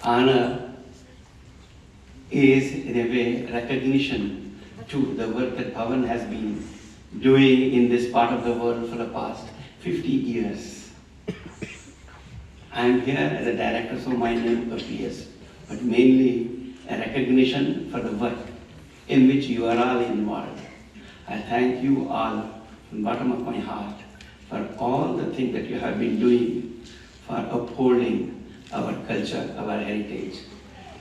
honor is in a way recognition to the work that Bhavan has been doing in this part of the world for the past 50 years. I am here as a director, so my name appears, but mainly a recognition for the work in which you are all involved. I thank you all from the bottom of my heart for all the things that you have been doing for upholding our culture, our heritage.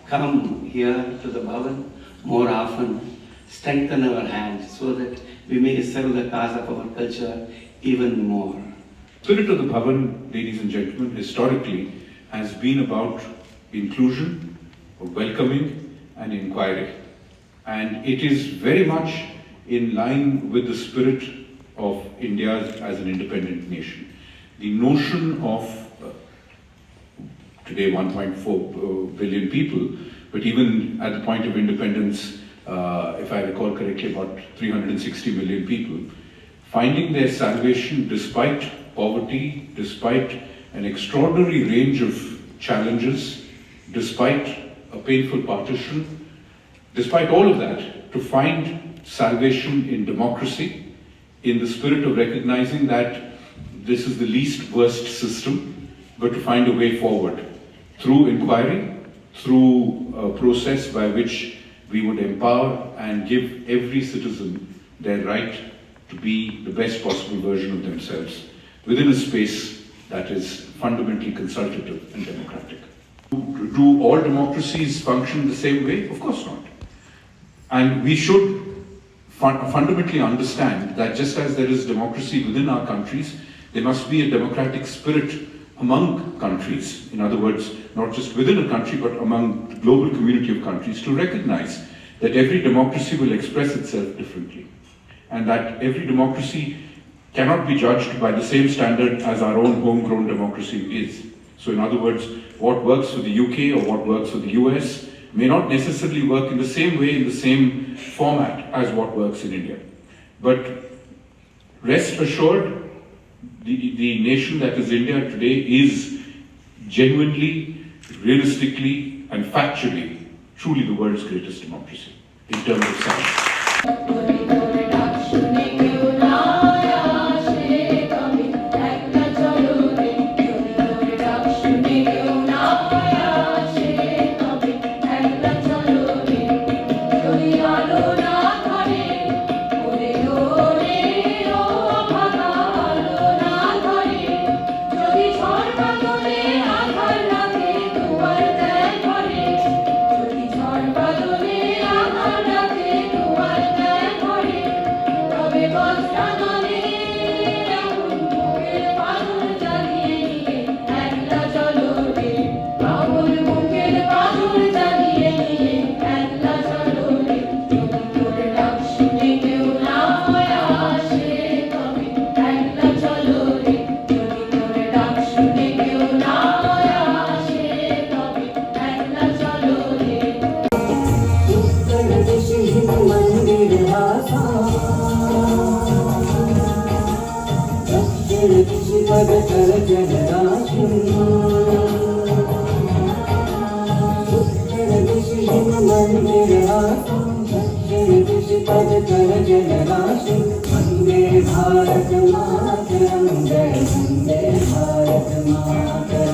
Come here to the Bhavan more often, strengthen our hands so that we may serve the cause of our culture even more. Spirit of the Bhavan, ladies and gentlemen, historically has been about inclusion, welcoming and inquiry. And it is very much in line with the spirit of India as an independent nation. The notion of today 1.4 billion people, but even at the point of independence, if I recall correctly, about 360 million people, finding their salvation despite poverty, despite an extraordinary range of challenges, despite a painful partition, despite all of that, to find salvation in democracy, in the spirit of recognizing that this is the least worst system, but to find a way forward through inquiry, through a process by which we would empower and give every citizen their right to be the best possible version of themselves within a space that is fundamentally consultative and democratic. Do all democracies function the same way? Of course not. And we should fundamentally understand that just as there is democracy within our countries, there must be a democratic spirit among countries. In other words, not just within a country, but among the global community of countries, to recognize that every democracy will express itself differently, and that every democracy cannot be judged by the same standard as our own homegrown democracy is. So in other words, what works for the UK or what works for the US may not necessarily work in the same way, in the same format as what works in India. But rest assured, the nation that is India today is genuinely, realistically and factually truly the world's greatest democracy in terms of science. Vande Bharat Mataram, Jai Vande Bharat Mataram.